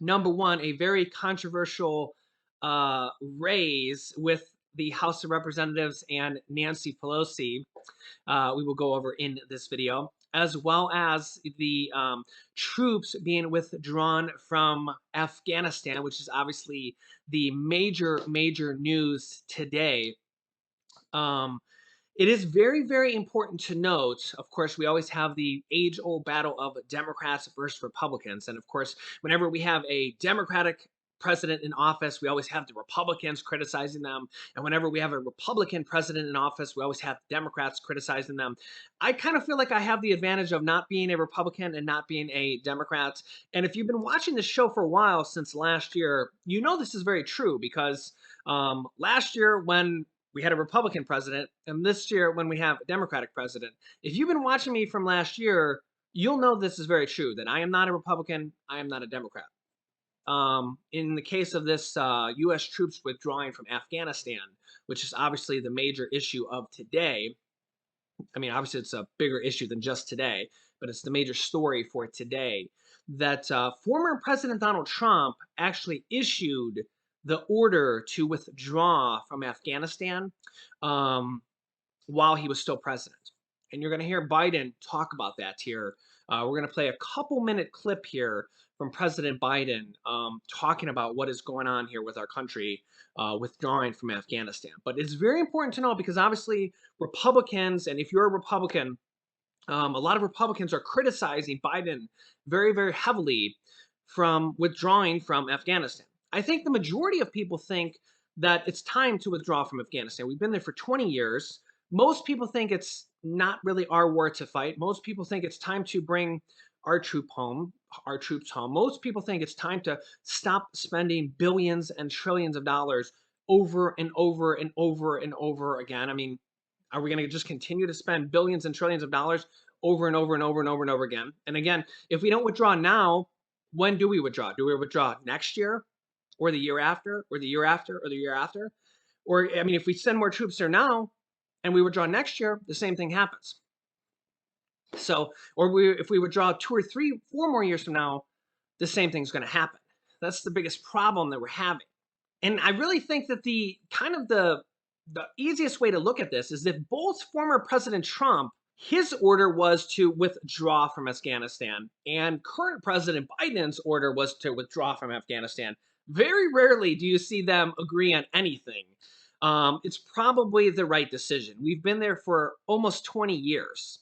Number one, a very controversial raise with the House of Representatives and Nancy Pelosi. We will go over in this video, as well as the troops being withdrawn from Afghanistan, which is obviously the major news today. Um, it is very, very important to note, of course, we always have the age old battle of Democrats versus Republicans. And of course, whenever we have a Democratic president in office, we always have the Republicans criticizing them. And whenever we have a Republican president in office, we always have Democrats criticizing them. I kind of feel like I have the advantage of not being a Republican and not being a Democrat. And if you've been watching this show for a while, since last year, you know this is very true because last year when we had a Republican president, and this year when we have a Democratic president. If you've been watching me from last year, you'll know this is very true, that I am not a Republican, I am not a Democrat. In the case of this U.S. troops withdrawing from Afghanistan, which is obviously the major issue of today, I mean, obviously it's a bigger issue than just today, but it's the major story for today, that former President Donald Trump actually issued the order to withdraw from Afghanistan um, while he was still president. And you're going to hear Biden talk about that here. We're going to play a couple minute clip here from President Biden talking about what is going on here with our country withdrawing from Afghanistan. But it's very important to know because obviously Republicans, and if you're a Republican, a lot of Republicans are criticizing Biden very, very heavily from withdrawing from Afghanistan. I think the majority of people think that it's time to withdraw from Afghanistan. We've been there for 20 years. Most people think it's not really our war to fight. Most people think it's time to bring our troops home. Most people think it's time to stop spending billions and trillions of dollars over and over and over and over again. I mean, are we going to just continue to spend billions and trillions of dollars over and over and over and over and over again? And again, if we don't withdraw now, when do we withdraw? Do we withdraw next year or the year after or the year after or the year after? Or, I mean, if we send more troops there now and we withdraw next year, the same thing happens. So, if we withdraw 2 or 3, 4 more years from now, the same thing's going to happen. That's the biggest problem that we're having. And I really think that the easiest way to look at this is that both former President Trump, his order was to withdraw from Afghanistan, and current President Biden's order was to withdraw from Afghanistan. Very rarely do you see them agree on anything. It's probably the right decision. We've been there for almost 20 years.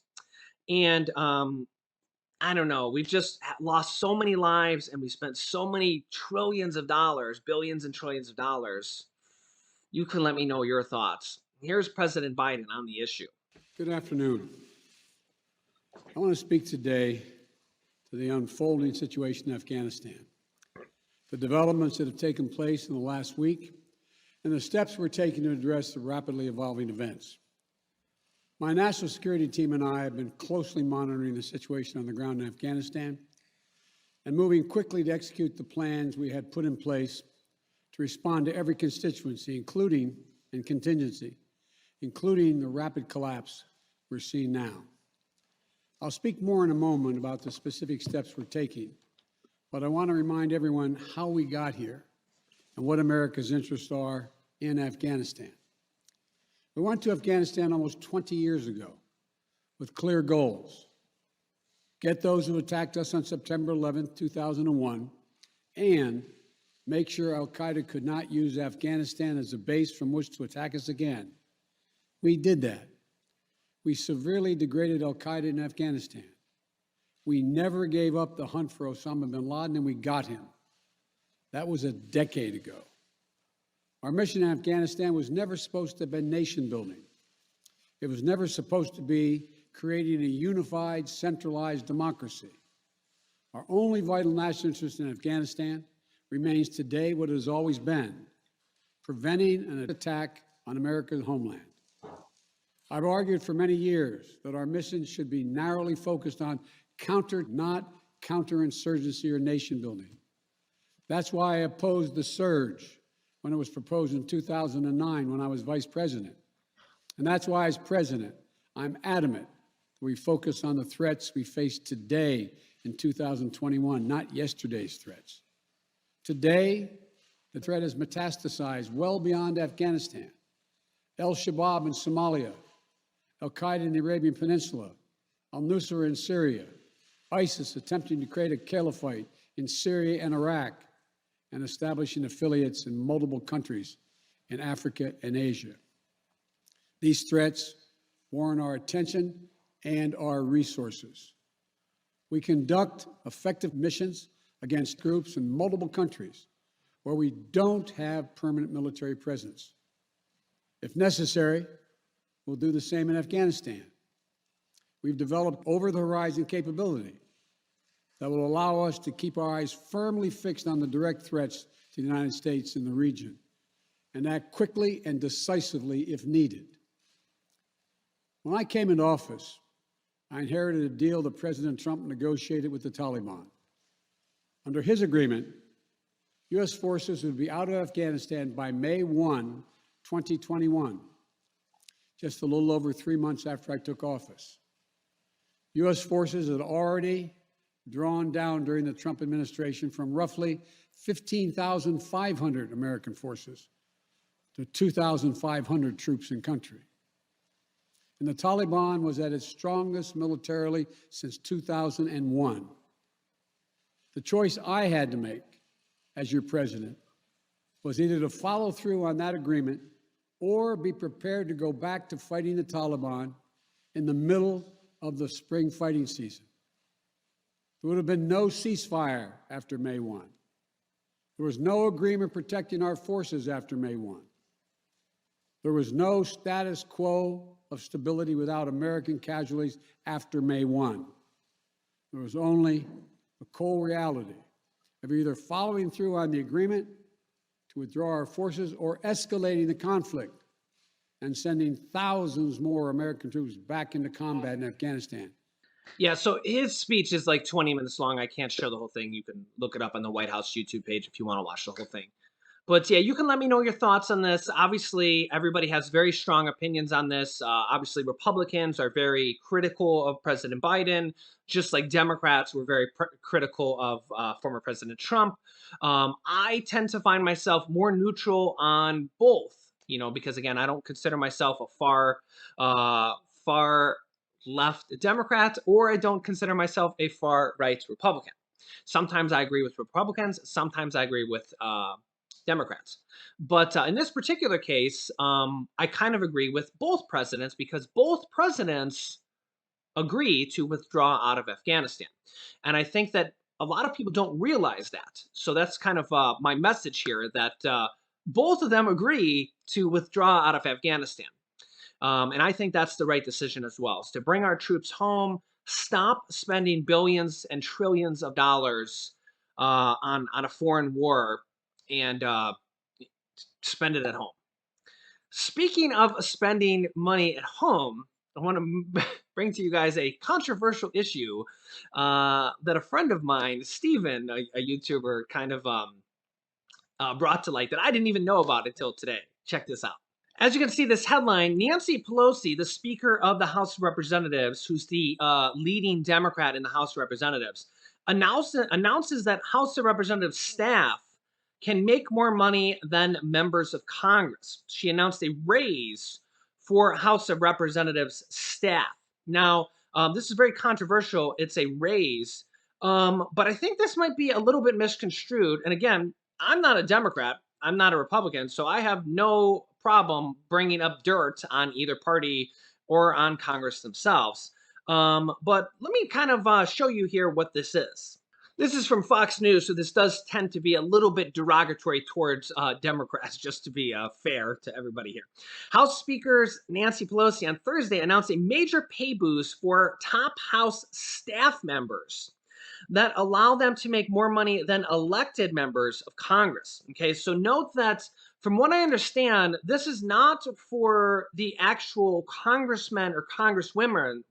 And I don't know, we've just lost so many lives and we spent so many trillions of dollars, billions and trillions of dollars. You can let me know your thoughts. Here's President Biden on the issue. Good afternoon. I want to speak today to the unfolding situation in Afghanistan, the developments that have taken place in the last week, and the steps we're taking to address the rapidly evolving events. My national security team and I have been closely monitoring the situation on the ground in Afghanistan and moving quickly to execute the plans we had put in place to respond to every constituency, including and contingency, including the rapid collapse we're seeing now. I'll speak more in a moment about the specific steps we're taking, but I want to remind everyone how we got here and what America's interests are in Afghanistan. We went to Afghanistan almost 20 years ago with clear goals. Get those who attacked us on September 11, 2001, and make sure al-Qaeda could not use Afghanistan as a base from which to attack us again. We did that. We severely degraded al-Qaeda in Afghanistan. We never gave up the hunt for Osama bin Laden, and we got him. That was a decade ago. Our mission in Afghanistan was never supposed to have been nation building. It was never supposed to be creating a unified, centralized democracy. Our only vital national interest in Afghanistan remains today what it has always been: preventing an attack on America's homeland. I've argued for many years that our mission should be narrowly focused on not counterinsurgency or nation building. That's why I opposed the surge when it was proposed in 2009 when I was vice president. And that's why, as president, I'm adamant we focus on the threats we face today in 2021, not yesterday's threats. Today, the threat has metastasized well beyond Afghanistan. Al-Shabaab in Somalia, Al-Qaeda in the Arabian Peninsula, al-Nusra in Syria, ISIS attempting to create a caliphate in Syria and Iraq, and establishing affiliates in multiple countries in Africa and Asia. These threats warrant our attention and our resources. We conduct effective missions against groups in multiple countries where we don't have permanent military presence. If necessary, we'll do the same in Afghanistan. We've developed over-the-horizon capability that will allow us to keep our eyes firmly fixed on the direct threats to the United States and the region, and act quickly and decisively if needed. When I came into office, I inherited a deal that President Trump negotiated with the Taliban. Under his agreement, U.S. forces would be out of Afghanistan by May 1, 2021, just a little over 3 months after I took office. U.S. forces had already drawn down during the Trump administration from roughly 15,500 American forces to 2,500 troops in country. And the Taliban was at its strongest militarily since 2001. The choice I had to make as your president was either to follow through on that agreement or be prepared to go back to fighting the Taliban in the middle of the spring fighting season. There would have been no ceasefire after May 1. There was no agreement protecting our forces after May 1. There was no status quo of stability without American casualties after May 1. There was only the cold reality of either following through on the agreement to withdraw our forces or escalating the conflict and sending thousands more American troops back into combat in Afghanistan. Yeah, so his speech is like 20 minutes long. I can't show the whole thing. You can look it up on the White House YouTube page if you want to watch the whole thing. But yeah, you can let me know your thoughts on this. Obviously, everybody has very strong opinions on this. Obviously, Republicans are very critical of President Biden, just like Democrats were very critical of former President Trump. I tend to find myself more neutral on both, because again, I don't consider myself a far left Democrat, or I don't consider myself a far right Republican. Sometimes I agree with Republicans, sometimes I agree with Democrats. But in this particular case, I kind of agree with both presidents because both presidents agree to withdraw out of Afghanistan. And I think that a lot of people don't realize that. So that's kind of my message here, that both of them agree to withdraw out of Afghanistan. And I think that's the right decision as well, is to bring our troops home, stop spending billions and trillions of dollars on a foreign war, and spend it at home. Speaking of spending money at home, I want to bring to you guys a controversial issue that a friend of mine, Steven, a YouTuber, kind of brought to light that I didn't even know about until today. Check this out. As you can see, this headline, Nancy Pelosi, the Speaker of the House of Representatives, who's the leading Democrat in the House of Representatives, announces that House of Representatives staff can make more money than members of Congress. She announced a raise for House of Representatives staff. Now, this is very controversial. It's a raise, but I think this might be a little bit misconstrued. And again, I'm not a Democrat. I'm not a Republican, so I have no problem bringing up dirt on either party or on Congress themselves. But let me kind of show you here what this is. This is from Fox News, so this does tend to be a little bit derogatory towards Democrats, just to be fair to everybody here. House Speaker Nancy Pelosi on Thursday announced a major pay boost for top House staff members that allow them to make more money than elected members of Congress. Okay, so note that from what I understand, this is not for the actual congressmen or congresswomen,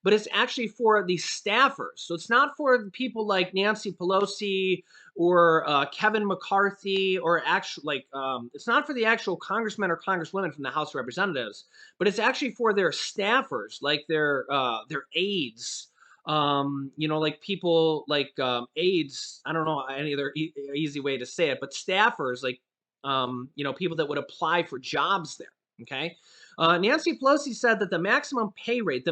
but it's actually for the staffers. So it's not for people like Nancy Pelosi or Kevin McCarthy, or it's not for the actual congressmen or congresswomen from the House of Representatives, but it's actually for their staffers, like their aides, Like people like aides. I don't know any other easy way to say it, but staffers, like people that would apply for jobs there. Okay. Nancy Pelosi said that the maximum pay rate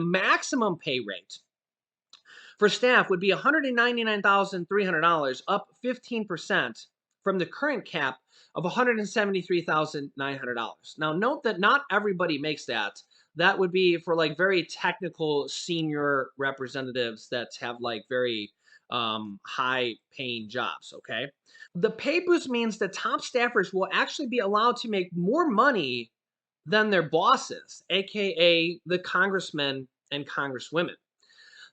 for staff would be $199,300, up 15% from the current cap of $173,900. Now, note that not everybody makes that. That would be for like very technical senior representatives that have like very high paying jobs. Okay. The pay boost means that top staffers will actually be allowed to make more money than their bosses, aka the congressmen and congresswomen.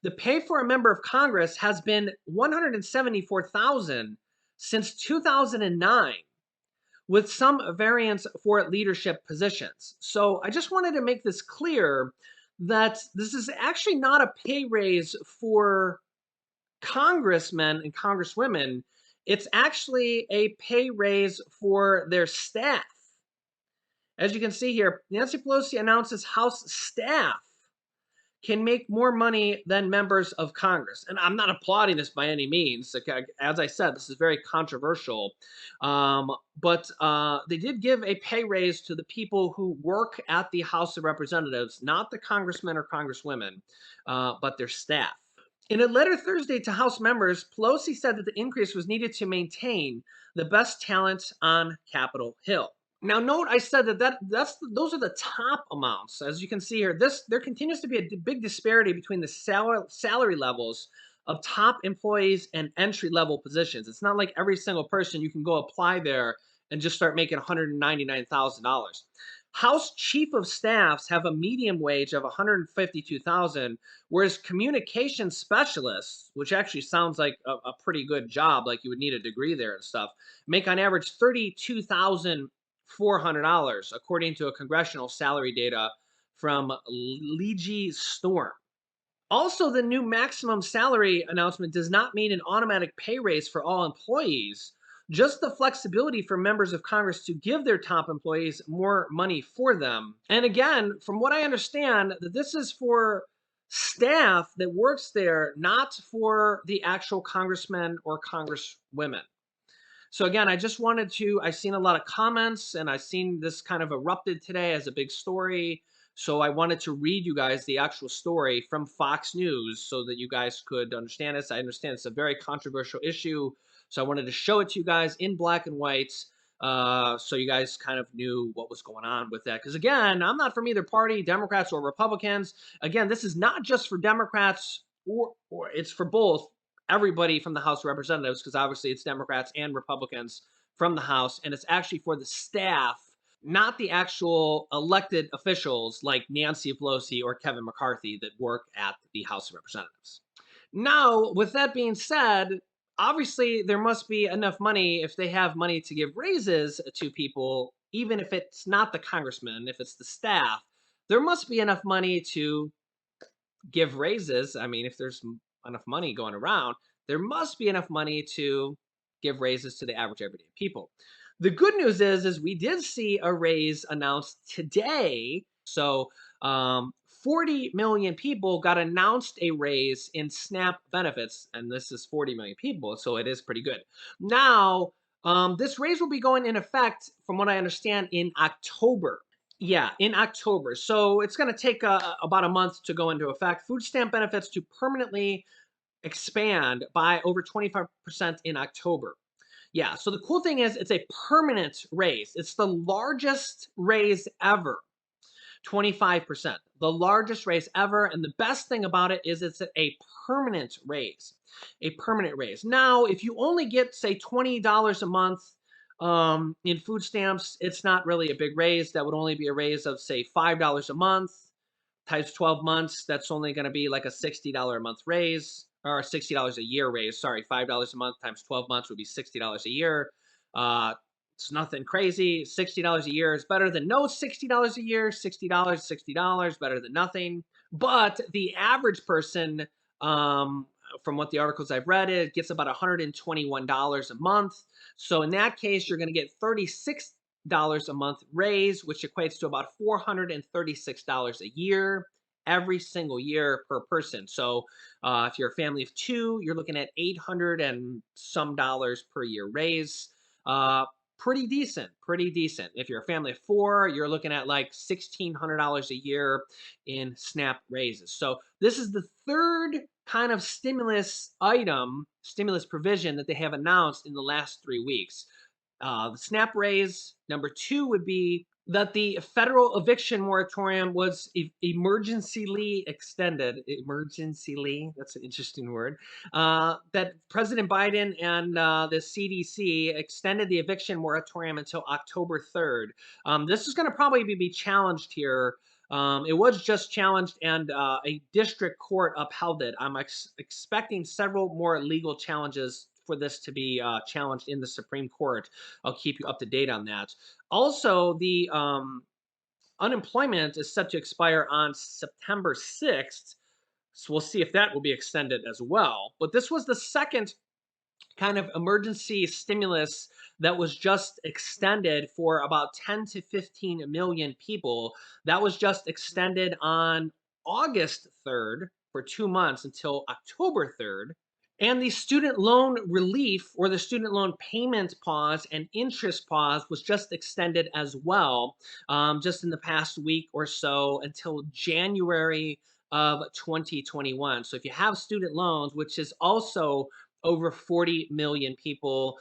The pay for a member of Congress has been 174,000 since 2009, with some variance for leadership positions. So I just wanted to make this clear that this is actually not a pay raise for congressmen and congresswomen. It's actually a pay raise for their staff. As you can see here, Nancy Pelosi announces House staff can make more money than members of Congress. And I'm not applauding this by any means. As I said, this is very controversial. But they did give a pay raise to the people who work at the House of Representatives, not the congressmen or congresswomen, but their staff. In a letter Thursday to House members, Pelosi said that the increase was needed to maintain the best talent on Capitol Hill. Now, note I said those are the top amounts. As you can see here, there continues to be a big disparity between the salary levels of top employees and entry level positions. It's not like every single person you can go apply there and just start making $199,000. House chief of staffs have a medium wage of $152,000, whereas communication specialists, which actually sounds like a pretty good job, like you would need a degree there and stuff, make on average $32,400, according to a congressional salary data from Legistorm. Also, the new maximum salary announcement does not mean an automatic pay raise for all employees, just the flexibility for members of Congress to give their top employees more money for them. And again, from what I understand, that this is for staff that works there, not for the actual congressmen or congresswomen. So again, I've seen a lot of comments and I've seen this kind of erupted today as a big story. So I wanted to read you guys the actual story from Fox News so that you guys could understand this. I understand it's a very controversial issue. So I wanted to show it to you guys in black and white, so you guys kind of knew what was going on with that. Because again, I'm not from either party, Democrats or Republicans. Again, this is not just for Democrats or it's for both everybody from the House of Representatives, because obviously it's Democrats and Republicans from the House, and it's actually for the staff, not the actual elected officials like Nancy Pelosi or Kevin McCarthy that work at the House of Representatives. Now, with that being said, obviously there must be enough money if they have money to give raises to people, even if it's not the congressman, if it's the staff, there must be enough money to give raises. I mean, if there's enough money going around, there must be enough money to give raises to the average everyday people. The good news is we did see a raise announced today. So 40 million people got announced a raise in SNAP benefits, and this is 40 million people, so it is pretty good. Now, this raise will be going in effect, from what I understand, in October. Yeah, in October. So it's going to take about a month to go into effect. Food stamp benefits to permanently expand by over 25% in October. Yeah, so the cool thing is it's a permanent raise. It's the largest raise ever. 25%. The largest raise ever. And the best thing about it is it's a permanent raise. A permanent raise. Now, if you only get, say, $20 a month in food stamps, it's not really a big raise. That would only be a raise of, say, $5 a month times 12 months. That's only going to be like a $60 a month raise, or $60 a year raise. Sorry, $5 a month times 12 months would be $60 a year. It's nothing crazy. $60 a year is better than no $60 a year. $60, better than nothing. But the average person, from what the articles I've read, it gets about $121 a month. So in that case, you're going to get $36 a month raise, which equates to about $436 a year. every single year per person. So if you're a family of two, you're looking at 800 and some dollars per year raise. Uh, Pretty decent, pretty decent. If you're a family of four, you're looking at like $1,600 a year in SNAP raises. So this is the third kind of stimulus provision that they have announced in the last 3 weeks. The SNAP raise. Number two would be that the federal eviction moratorium was emergencyly extended. Emergencyly, that's an interesting word. That President Biden and the CDC extended the eviction moratorium until October 3rd. This is going to probably be challenged here. It was just challenged, and a district court upheld it. I'm expecting several more legal challenges for this to be challenged in the Supreme Court. I'll keep you up to date on that. Also, the unemployment is set to expire on September 6th. So we'll see if that will be extended as well. But this was the second kind of emergency stimulus that was just extended for about 10 to 15 million people. That was just extended on August 3rd for 2 months until October 3rd. And the student loan relief or the student loan payment pause and interest pause was just extended as well, just in the past week or so until January of 2021. So if you have student loans, which is also over 40 million people.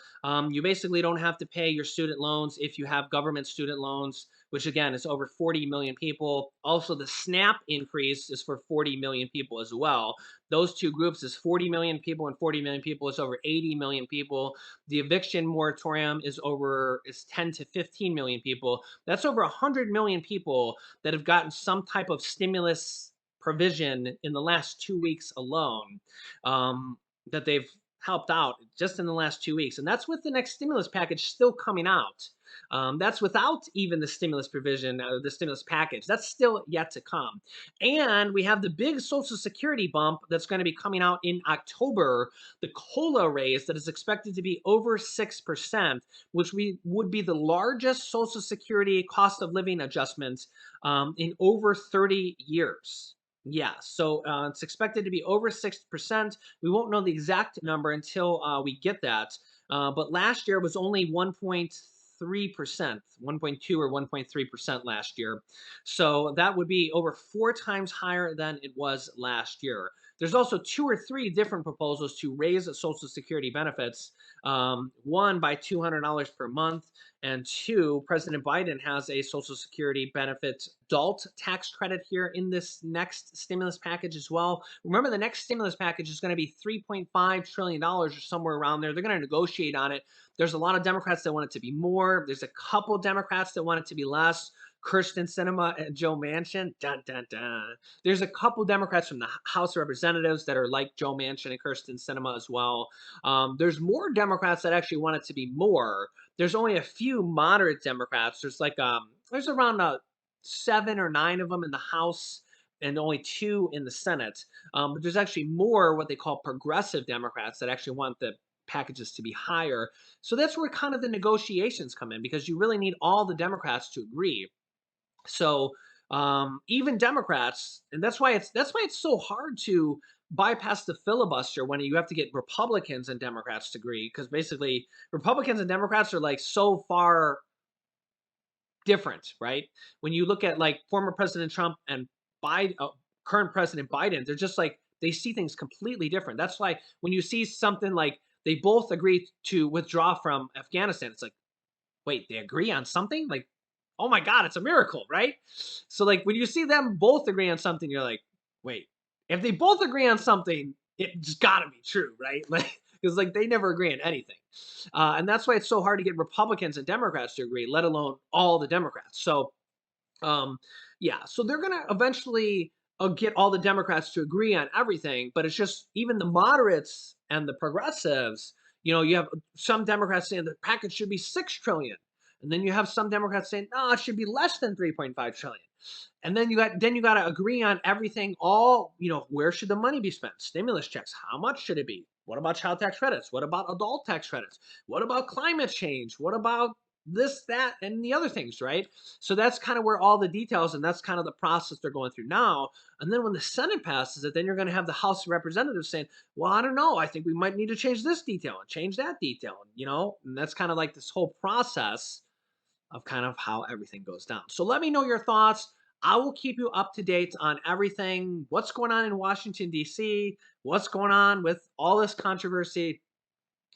You basically don't have to pay your student loans if you have government student loans, which again is over 40 million people. Also, the SNAP increase is for 40 million people as well. Those two groups is 40 million people, and 40 million people is over 80 million people. The eviction moratorium is 10 to 15 million people. That's over 100 million people that have gotten some type of stimulus provision in the last 2 weeks alone, that they've helped out just in the last 2 weeks. And that's with the next stimulus package still coming out. That's without even the stimulus provision, the stimulus package. That's still yet to come. And we have the big Social Security bump that's going to be coming out in October, the COLA raise that is expected to be over 6%, which would be the largest Social Security cost of living adjustment in over 30 years. Yeah, so it's expected to be over 6%. We won't know the exact number until we get that. But last year was only 1.3%, 1.2 or 1.3% last year. So that would be over 4 times higher than it was last year. There's also 2 or 3 different proposals to raise Social Security benefits. One, by $200 per month, and two, President Biden has a Social Security benefit adult tax credit here in this next stimulus package as well. Remember, the next stimulus package is going to be $3.5 trillion or somewhere around there. They're going to negotiate on it. There's a lot of Democrats that want it to be more. There's a couple Democrats that want it to be less. Kyrsten Sinema and Joe Manchin. Dun, dun, dun. There's a couple Democrats from the House of Representatives that are like Joe Manchin and Kyrsten Sinema as well. There's more Democrats that actually want it to be more. There's only a few moderate Democrats. There's around 7 or 9 of them in the House and only 2 in the Senate. But there's actually more what they call progressive Democrats that actually want the packages to be higher. So that's where kind of the negotiations come in, because you really need all the Democrats to agree. So even Democrats, and that's why it's so hard to bypass the filibuster when you have to get Republicans and Democrats to agree, because basically Republicans and Democrats are like so far different, right? When you look at like former President Trump and Biden, current President Biden, they're just like they see things completely different. That's why when you see something like they both agree to withdraw from Afghanistan, it's like, wait, they agree on something? Like, oh my God, it's a miracle, right? So like when you see them both agree on something, you're like, wait, if they both agree on something, it's gotta be true, right? Like, because like they never agree on anything. And that's why it's so hard to get Republicans and Democrats to agree, let alone all the Democrats. So yeah, so they're gonna eventually get all the Democrats to agree on everything, but it's just even the moderates and the progressives. You have some Democrats saying the package should be 6 trillion, and then you have some Democrats saying no, it should be less than 3.5 trillion. And then you got to agree on everything. All where should the money be spent? Stimulus checks. How much should it be? What about child tax credits? What about adult tax credits? What about climate change? What about this, that, and the other things, right? So that's kind of where all the details, and that's kind of the process they're going through now. And then when the Senate passes it, then you're going to have the House of Representatives saying, well, I don't know, I think we might need to change this detail and change that detail, and that's kind of like this whole process of kind of how everything goes down. So let me know your thoughts. I will keep you up to date on everything, what's going on in Washington, D.C., what's going on with all this controversy.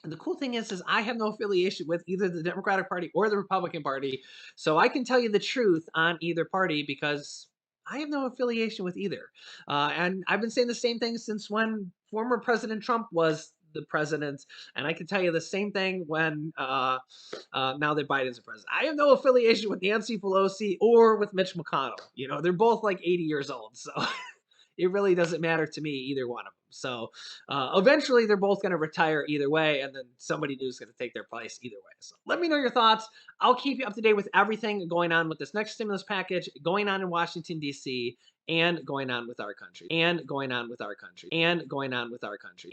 And the cool thing is I have no affiliation with either the Democratic Party or the Republican Party. So I can tell you the truth on either party because I have no affiliation with either. And I've been saying the same thing since when former President Trump was the president. And I can tell you the same thing when now that Biden's the president. I have no affiliation with Nancy Pelosi or with Mitch McConnell. They're both like 80 years old. So it really doesn't matter to me, either one of them. So eventually they're both going to retire either way, and then somebody new is going to take their place either way. So let me know your thoughts. I'll keep you up to date with everything going on with this next stimulus package, going on in Washington, D.C., and going on with our country, and going on with our country, and going on with our country.